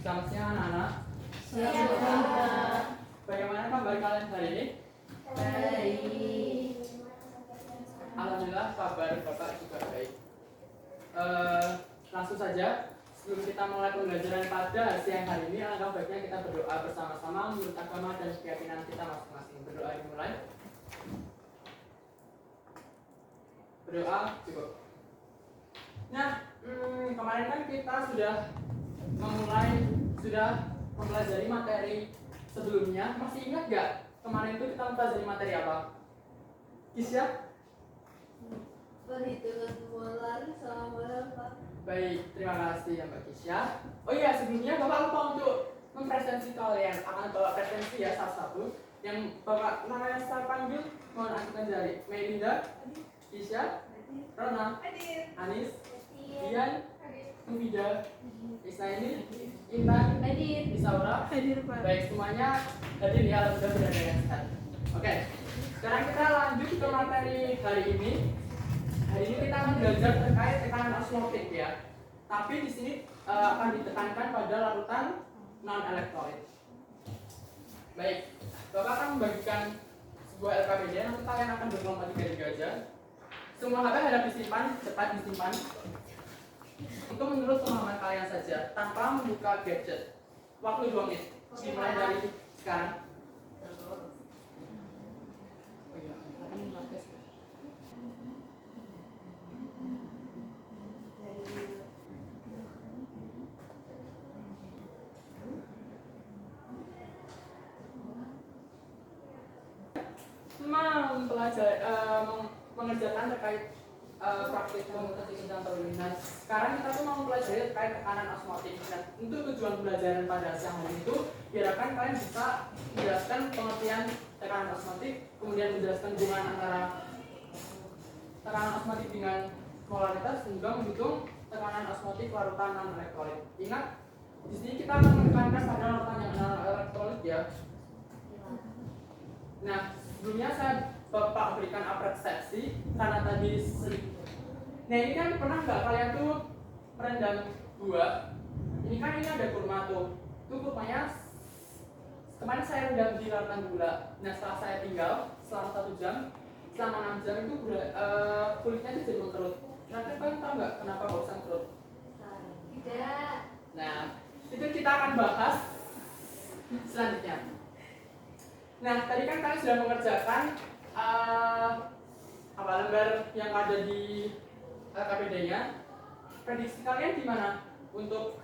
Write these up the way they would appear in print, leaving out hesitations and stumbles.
Selamat siang anak-anak. Siang. Bagaimana kabar kalian hari ini? Baik. Alhamdulillah kabar Bapak juga baik. Langsung saja, sebelum kita mulai pembelajaran pada siang hari ini, alangkah baiknya kita berdoa bersama-sama menurut agama dan keyakinan kita masing-masing. Berdoa dimulai. Berdoa cukup. Nah, kemarin kan kita sudah mempelajari materi sebelumnya. Masih ingat gak kemarin itu kita mempelajari materi apa? Kisya? Perhitungan molar sama berapa? Baik, terima kasih ya Mbak Kisya. Oh iya, sebelumnya Bapak lupa untuk mempresentasi kalian. Akan bawa presensi ya salah satu. Yang Bapak namanya saya panggil, mohon ajukan jari. Melinda, Kisya, Rona, Anis, Dian, Nubida, Isnaini, Intan, Isaura. Hadir, Pak. Baik, semuanya hadir ya, sudah dengan sehat. Oke, sekarang kita lanjut ke materi hari ini. Hari ini kita akan belajar terkait tekanan osmotik ya. Tapi di sini akan ditekankan pada larutan non-elektrolit. Baik, Bapak akan membagikan sebuah LKPD, nanti kalian akan berkelompok 3 aja. Semua HP harap disimpan, cepat disimpan. Itu menurut pemahaman kalian saja, tanpa membuka gadget. Waktu 2 menit, dimulai dari sekarang. Oh iya, mengerjakan terkait praktik komunikasi tentang perlindungan. Sekarang kita tuh mau mempelajari terkait tekanan osmotik. Nah, untuk tujuan pembelajaran pada siang hari itu, diharapkan kalian bisa menjelaskan pengertian tekanan osmotik, kemudian menjelaskan hubungan antara tekanan osmotik dengan molaritas, dan juga menghitung tekanan osmotik larutan non-elektrolit. Ingat, di sini kita akan menekankan pada larutan yang non-elektrolit ya. Nah, sebelumnya Bapak berikan apresiasi karena tadi nah ini kan pernah nggak kalian tuh merendam buah? Ini kan ini ada kurma tuh. Tuh kurmanya kemarin saya rendam di larutan gula. Nah setelah saya tinggal selama 1 jam, selama 6 jam itu kulitnya itu jadi mengkerut. Nah kalian tahu nggak kenapa bisa mengkerut? Tidak. Nah itu kita akan bahas selanjutnya. Nah tadi kan kalian sudah mengerjakan lembar yang ada di KPD-nya. Prediksi kalian di mana untuk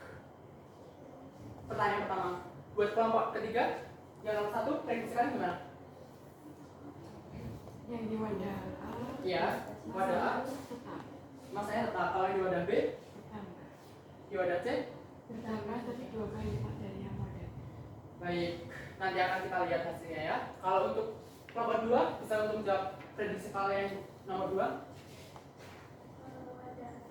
pertanyaan pertama? Buat kelompok ketiga, yang nomor 1, prediksi kalian gimana? Yang di wadah A. Iya, wadah A. Mas saya tetap. Kalau yang di wadah B, Bertambah. di wadah C, Bertambah tapi 2 kali lipat dari yang wadah. baik. Nanti akan kita lihat hasilnya ya. Kalau untuk kelompok 2, bisa untuk menjawab prediksi kalian nomor 2. Wadah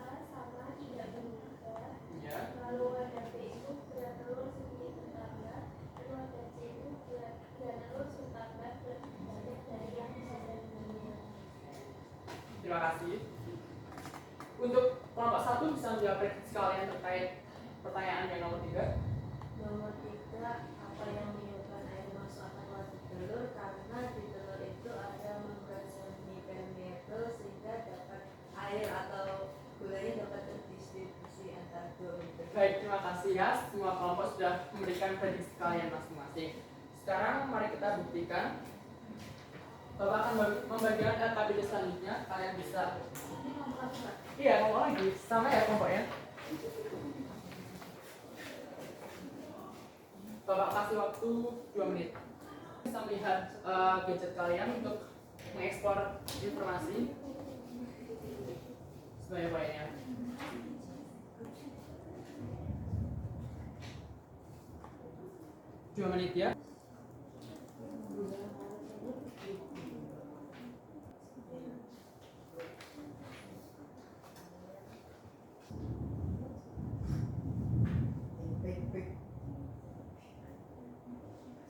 A sama tidak berubah. Iya. Lalu wadah B itu berat telur sedikit bertambah. Dan wadah C itu berat telur bertambah banyak dari yang sebelumnya. Terima kasih. Untuk kelompok 1 bisa menjawab prediksi kalian terkait pertanyaan yang nomor 3. Nomor 3, apa yang menyebabkan air masuk akan wadah telur? Karena di telur itu ada membrana semi-permeable sehingga dapat air atau gulanya dapat terdistribusi antar 2 membrana. Baik, terima kasih ya. Semua kelompok sudah memberikan prediksi kalian masing-masing. Sekarang mari kita buktikan. Bapak akan membagikan LKPD selanjutnya. Kalian bisa. Iya, ngomong lagi. Sama ya kelompoknya. Bapak kasih waktu 2 menit. Bisa melihat gadget kalian untuk mengekspor informasi sebanyak-banyaknya. 2 menit ya.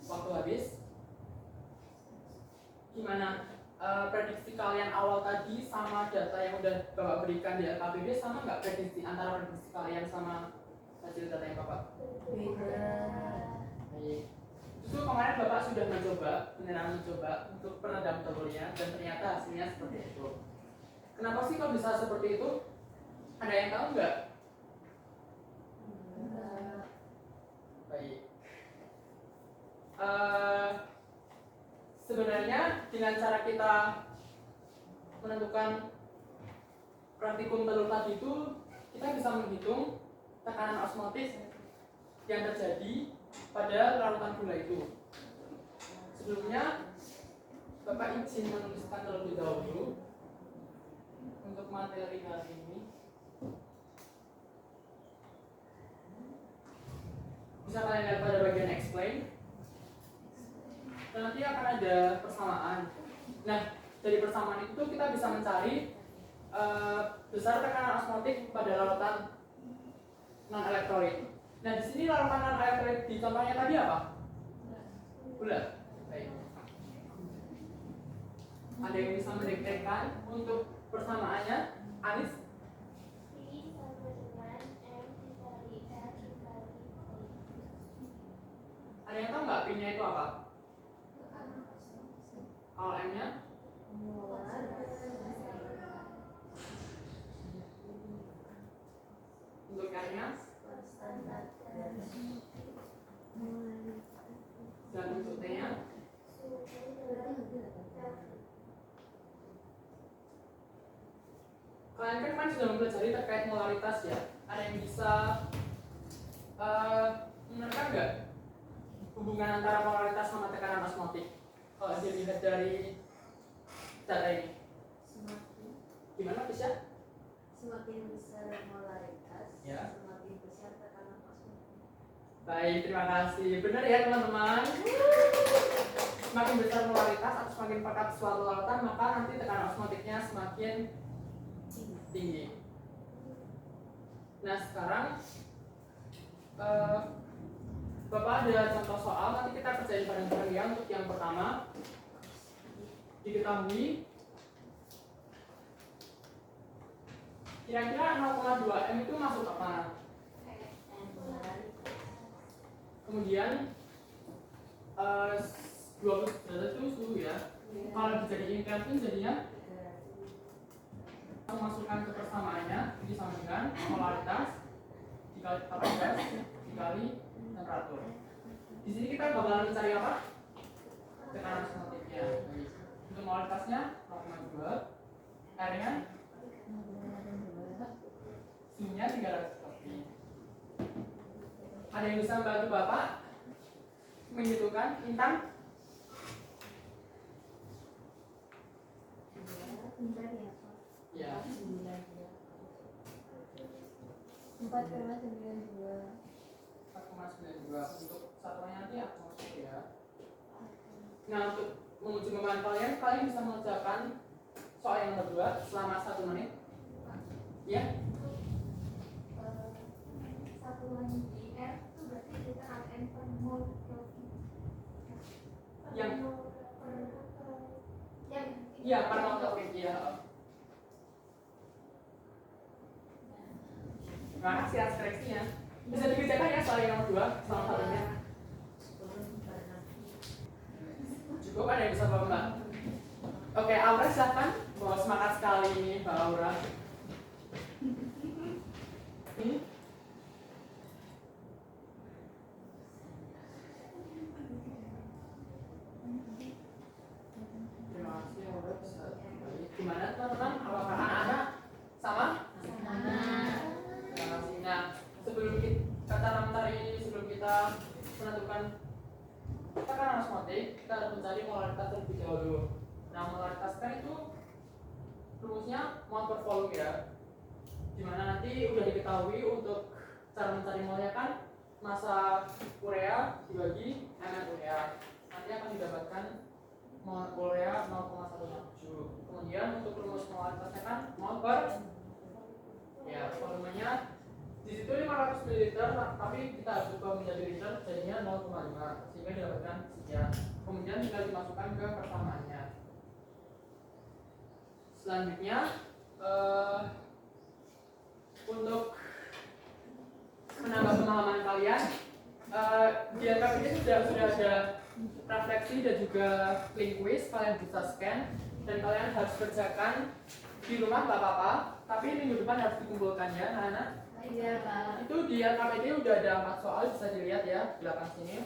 Waktu habis. Gimana? Prediksi kalian awal tadi sama data yang udah Bapak berikan di LKPD sama nggak prediksi antara prediksi kalian sama hasil data yang Bapak? Beda. beneran mencoba untuk peredam telurnya dan ternyata hasilnya seperti itu. Kenapa sih kok bisa seperti itu? Ada yang tahu nggak? Baik. Sebenarnya dengan cara kita menentukan praktikum telur tadi itu, kita bisa menghitung tekanan osmotis yang terjadi pada larutan gula itu. Sebelumnya, Bapak izin menuliskan terlebih dahulu untuk materi hari ini. Bisa kalian lihat pada bagian explain. Dan nanti akan ada persamaan. Nah, dari persamaan itu kita bisa mencari besar tekanan osmotik pada larutan non elektrolit. Nah, di sini larutan non elektrolit di contohnya tadi apa? Gula. Baik. Ada yang bisa mendekatkan untuk persamaannya? Anis? V sama dengan M dikali L dikali T. Ada yang tahu nggak P-nya itu apa? Kalau M-nya? Untuk R-nya? Dan untuk T-nya? Kalian kan sudah mempelajari terkait molaritas ya. Ada yang bisa menerka nggak hubungan antara molaritas sama tekanan osmotik? Kalau dilihat dari data ini, gimana bisa? Semakin besar molaritas, Ya. semakin besar tekanan osmotik. Baik, terima kasih. Benar ya teman-teman. Semakin besar molaritas atau semakin pekat suatu larutan, maka nanti tekanan osmotiknya semakin tinggi. Nah sekarang Bapak ada contoh soal, nanti kita kerjain bareng-bareng ya. Untuk yang pertama, diketahui kira-kira 0,2 M itu masuk ke mana? Kemudian 20 derajat itu suhu ya. Kalau dijadiin Kelvin jadinya masukkan ke persamaannya, ini sama dengan molaritas dikali kapasitas dikali temperatur. Di sini kita bakalan mencari apa? Tekanan osmotiknya. Untuk molaritasnya 0,2, R-nya suhunya 300 Kelvin. Ada yang bisa membantu Bapak menghitungkan? Intan? Bentar ya Pak. Ya. 4,92. 4,92 untuk satuannya nanti aku masuk ya. Nah untuk menguji kemampuan kalian bisa mengerjakan soal yang kedua selama 1 menit. Ya. Satuan di R itu berarti kita N per mol Kelvin. Yang yang iya per mol Kelvin ya. Terima kasih atas koreksinya. Bisa dikerjakan ya soal yang kedua selama 1 menit. Cukup, ada yang bisa Bapak Mbak? Oke, Aura silakan. Wah, semangat sekali ini Mbak Aura. Ini terima kasih Aura bisa kembali. Gimana teman-teman? Apakah anak-anak sama? Terima kasih. Nah, sebelum kita menentukan tekanan osmotik, kita harus mencari molaritas terlebih dahulu. Nah, molaritas kan itu rumusnya mol per volume ya. Dimana nanti udah diketahui untuk cara mencari molnya kan massa urea dibagi ml urea. Nanti akan didapatkan mol urea 0,17. Kemudian untuk rumus molaritasnya kan mol per ya volumenya di situ 500 ml, tapi kita harus ubah menjadi liter, jadinya 0,5 sehingga didapatkan sekian. Kemudian tinggal dimasukkan ke persamaannya. Selanjutnya untuk menambah pemahaman kalian, di LKP ini sudah ada refleksi dan juga link quiz, kalian bisa scan dan kalian harus kerjakan di rumah nggak apa-apa, tapi minggu depan harus dikumpulkan ya anak-anak. Iya, Pak. Itu di LKPD udah ada 4 soal, bisa dilihat ya di belakang sini.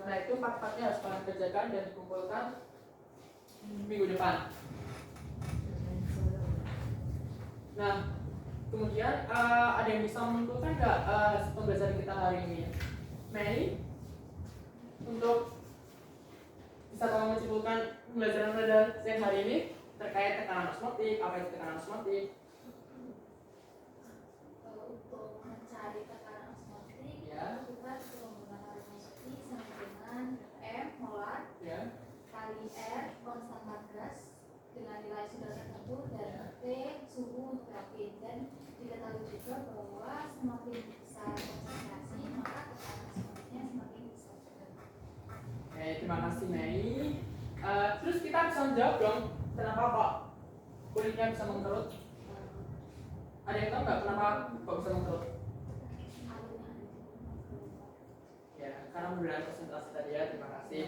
Nah itu 4-4-nya harus kalian kerjakan dan dikumpulkan minggu depan. Nah kemudian ada yang bisa menentukan nggak pembelajaran kita hari ini? Mei, untuk bisa tolong menyimpulkan pembelajaran yang hari ini terkait tekanan osmotik, apa itu tekanan osmotik? Untuk mencari tekanan osmotik, Ya. kita perlu menggunakan osmotik sama dengan M molar Ya. kali R konstan gas dengan nilai sudah tertentu dan T suhu untuk reaktif. Dan diketahui juga bahwa semakin besar konsentrasi maka tekanan osmotiknya semakin besar. Oke, terima kasih Mei. Terus kita bisa menjawab dong, kenapa kok kulitnya bisa mengkerut? Ada yang tahu nggak kenapa kok bisa mengkerut? Ya, karena perbedaan konsentrasi tadi ya. Terima kasih.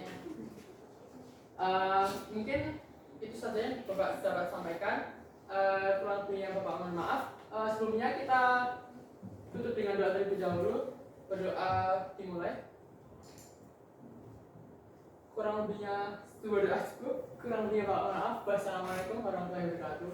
Mungkin itu saja yang Bapak dapat sampaikan. Kurang lebihnya Bapak mohon maaf. Sebelumnya kita tutup dengan doa terlebih dahulu. Berdoa dimulai. Kurang lebihnya dua doa cukup. Kurang lebihnya Bapak mohon maaf. Wassalamualaikum warahmatullahi wabarakatuh.